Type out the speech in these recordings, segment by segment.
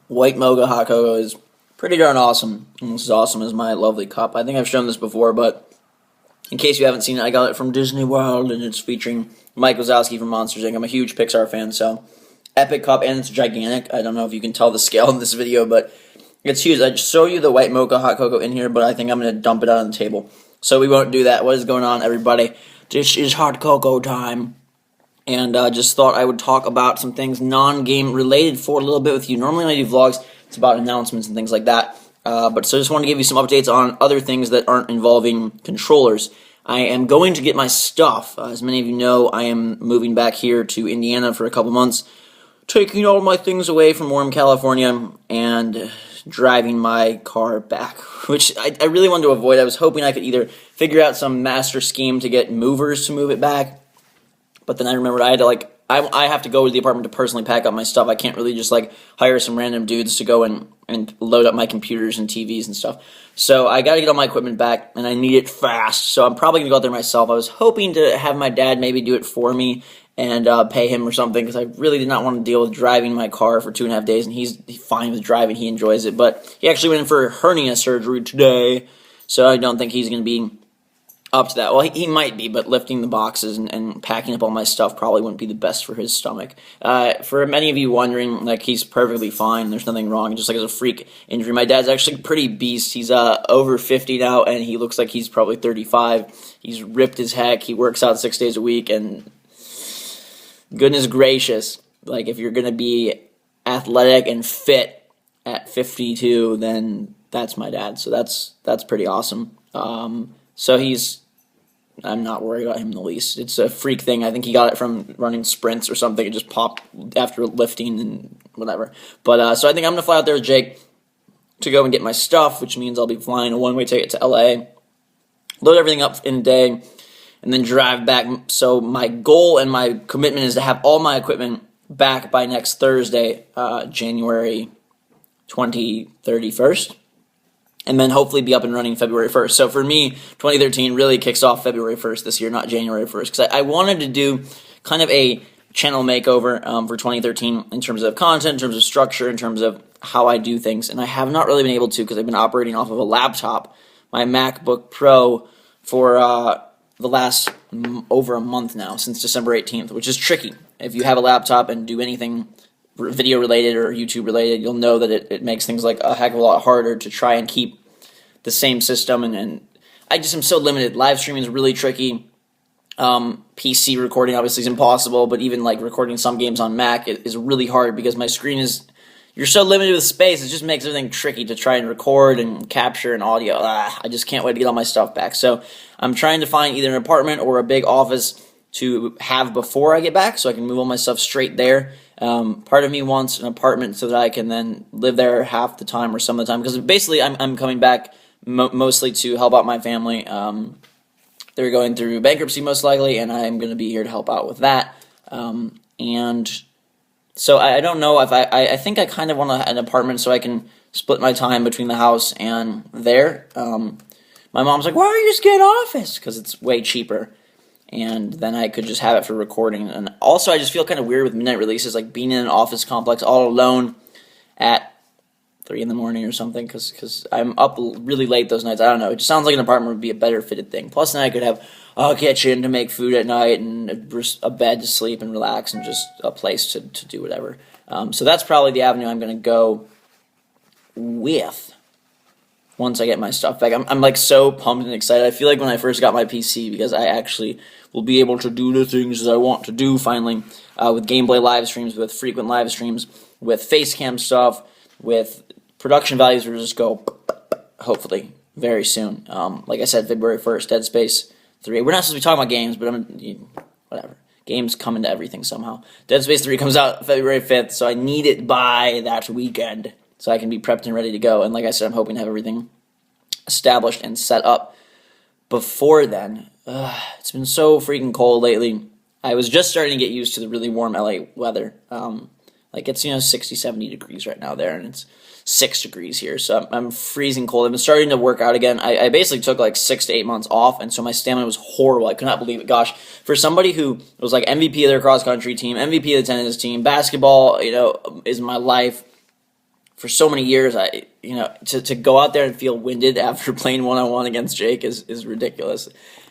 White mocha hot cocoa is pretty darn awesome. Almost as awesome as my lovely cup. I think I've shown this before, but in case you haven't seen it, I got it from Disney World, and it's featuring Mike Wazowski from Monsters, Inc. I'm a huge Pixar fan, so epic cup, and it's gigantic. I don't know if you can tell the scale in this video, but it's huge. I just show you the white mocha hot cocoa in here, but I think I'm going to dump it out on the table. So we won't do that. What is going on, everybody? This is hot cocoa time. And just thought I would talk about some things non-game related for a little bit with you. Normally when I do vlogs, it's about announcements and things like that. But so I just want to give you some updates on other things that aren't involving controllers. I am going to get my stuff. As many of you know, I am moving back here to Indiana for a couple months, taking all my things away from warm California and driving my car back, which I really wanted to avoid. I was hoping I could either figure out some master scheme to get movers to move it back, but then I remembered I had to I have to go to the apartment to personally pack up my stuff. I can't really just hire some random dudes to go and load up my computers and TVs and stuff. So I got to get all my equipment back, and I need it fast. So I'm probably going to go out there myself. I was hoping to have my dad maybe do it for me and pay him or something, because I really did not want to deal with driving my car for 2.5 days, and he's fine with driving. He enjoys it. But he actually went in for hernia surgery today, so I don't think he's going to be up to that. Well, he might be, but lifting the boxes and packing up all my stuff probably wouldn't be the best for his stomach. For many of you wondering, he's perfectly fine. There's nothing wrong. Just it's a freak injury. My dad's actually pretty beast. He's over 50 now, and he looks like he's probably 35. He's ripped as heck. He works out 6 days a week, and goodness gracious, if you're going to be athletic and fit at 52, then that's my dad. So that's pretty awesome. So I'm not worried about him in the least. It's a freak thing. I think he got it from running sprints or something. It just popped after lifting and whatever. But so I think I'm going to fly out there with Jake to go and get my stuff, which means I'll be flying a one-way ticket to LA, load everything up in a day, and then drive back. So my goal and my commitment is to have all my equipment back by next Thursday, January 31st. And then hopefully be up and running February 1st. So for me, 2013 really kicks off February 1st this year, not January 1st. Because I wanted to do kind of a channel makeover for 2013 in terms of content, in terms of structure, in terms of how I do things. And I have not really been able to, because I've been operating off of a laptop, my MacBook Pro, for the last over a month now, since December 18th, which is tricky. If you have a laptop and do anything video related or YouTube related, you'll know that it makes things a heck of a lot harder to try and keep the same system, and I just am so limited. Live streaming is really tricky. PC recording obviously is impossible, but even recording some games on Mac is really hard, because my screen you're so limited with space. It just makes everything tricky to try and record and capture an audio. I just can't wait to get all my stuff back. So I'm trying to find either an apartment or a big office to have before I get back, so I can move all my stuff straight there. Part of me wants an apartment so that I can then live there half the time or some of the time, because basically I'm coming back mostly to help out my family. They're going through bankruptcy most likely, and I'm going to be here to help out with that. And so I don't know if I think I kind of want an apartment so I can split my time between the house and there. My mom's like, why don't you just get an office? Because it's way cheaper. And then I could just have it for recording. And also, I just feel kind of weird with midnight releases, being in an office complex all alone at 3 in the morning or something, because I'm up really late those nights. I don't know. It just sounds like an apartment would be a better fitted thing. Plus, then I could have a kitchen to make food at night, and a bed to sleep and relax, and just a place to do whatever. So that's probably the avenue I'm going to go with once I get my stuff back. I'm so pumped and excited. I feel like when I first got my PC, because I actually will be able to do the things that I want to do finally, with gameplay live streams, with frequent live streams, with face cam stuff, with production values will just go, hopefully, very soon. Like I said, February 1st, Dead Space 3. We're not supposed to be talking about games, but whatever. Games come into everything somehow. Dead Space 3 comes out February 5th, so I need it by that weekend, so I can be prepped and ready to go. And like I said, I'm hoping to have everything established and set up before then. It's been so freaking cold lately. I was just starting to get used to the really warm LA weather. It's 60, 70 degrees right now there, and it's 6 degrees here, so I'm freezing cold. I've been starting to work out again. I basically took 6 to 8 months off, and so my stamina was horrible. I could not believe it. Gosh, for somebody who was MVP of their cross country team, MVP of the tennis team, basketball, is my life. for so many years, to go out there and feel winded after playing one-on-one against Jake is ridiculous.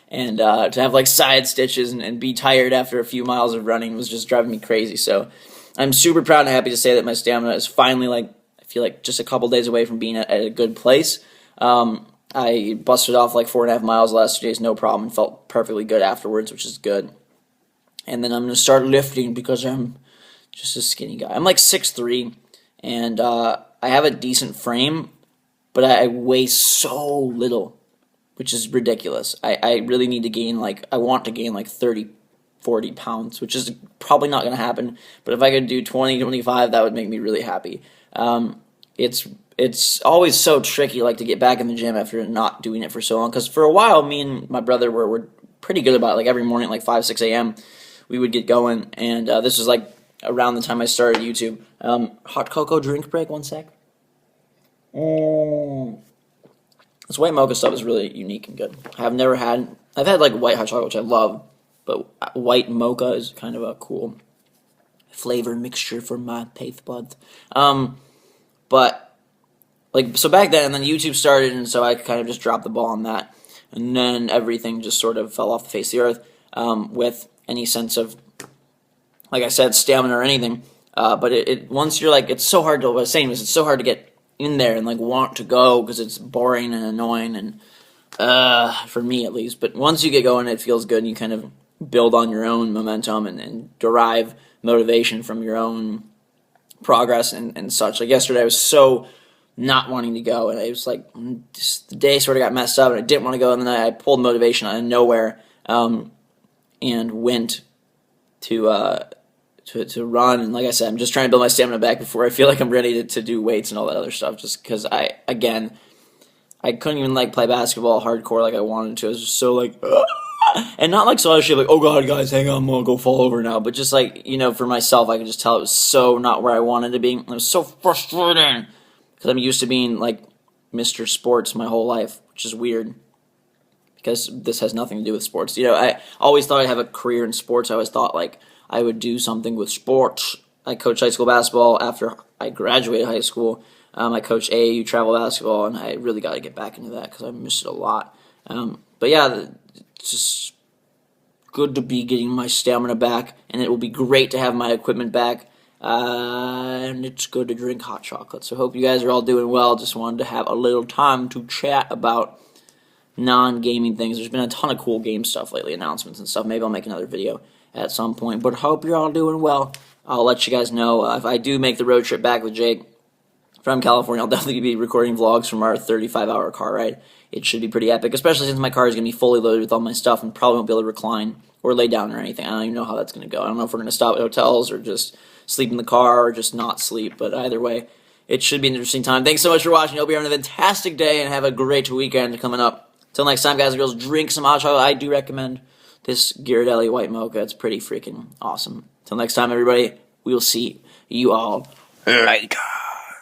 And to have like side stitches and be tired after a few miles of running was just driving me crazy. So I'm super proud and happy to say that my stamina is finally, like, I feel like just a couple days away from being at a good place. I busted off like 4.5 miles the last 2 days, no problem, and felt perfectly good afterwards, which is good. And then I'm going to start lifting because I'm just a skinny guy. I'm like 6'3", and I have a decent frame, but I weigh so little, which is ridiculous. I really need to gain, like, I want to gain like 30, 40 pounds, which is probably not going to happen. But if I could do 20, 25, that would make me really happy. It's always so tricky, like, to get back in the gym after not doing it for so long. Because for a while, me and my brother were pretty good about it. Like, every morning at like 5, 6 a.m., we would get going. And this was like around the time I started YouTube. Hot cocoa drink break, 1 sec. This white mocha stuff is really unique and good. I've had like white hot chocolate, which I love, but white mocha is kind of a cool flavor mixture for my taste buds. But like, so back then, and then YouTube started, and so I kind of just dropped the ball on that, and then everything just sort of fell off the face of the earth, with any sense of, like I said, stamina or anything. But it once you're like, it's so hard to, what I was saying was, it's so hard to get in there and like want to go because it's boring and annoying, and for me at least. But once you get going, it feels good, and you kind of build on your own momentum and derive motivation from your own progress and such. Like yesterday, I was so not wanting to go, and it was like just the day sort of got messed up, and I didn't want to go, and then I pulled motivation out of nowhere, and went to run. And like I said, I'm just trying to build my stamina back before I feel like I'm ready to do weights and all that other stuff, just because I couldn't even like play basketball hardcore like I wanted to. I was just so like, ugh! And not like so other shit like, oh god guys, hang on, I'm gonna go fall over now, but just like, for myself, I could just tell it was so not where I wanted to be. It was so frustrating because I'm used to being like Mr. Sports my whole life, which is weird because this has nothing to do with sports. I always thought I'd have a career in sports. I always thought like I would do something with sports. I coached high school basketball after I graduated high school. I coached AAU travel basketball, and I really got to get back into that because I missed it a lot. But yeah, it's just good to be getting my stamina back, and it will be great to have my equipment back. And it's good to drink hot chocolate. So hope you guys are all doing well. Just wanted to have a little time to chat about non-gaming things. There's been a ton of cool game stuff lately, announcements and stuff. Maybe I'll make another video at some point. But hope you're all doing well. I'll let you guys know if I do make the road trip back with Jake from California. I'll definitely be recording vlogs from our 35-hour car ride. It should be pretty epic, especially since my car is going to be fully loaded with all my stuff and probably won't be able to recline or lay down or anything. I don't even know how that's going to go. I don't know if we're going to stop at hotels or just sleep in the car or just not sleep, but either way, it should be an interesting time. Thanks so much for watching. Hope you're having a fantastic day and have a great weekend coming up. Till next time, guys and girls, drink some hot chocolate. I do recommend this Ghirardelli white mocha. It's pretty freaking awesome. Till next time, everybody, we will see you all later.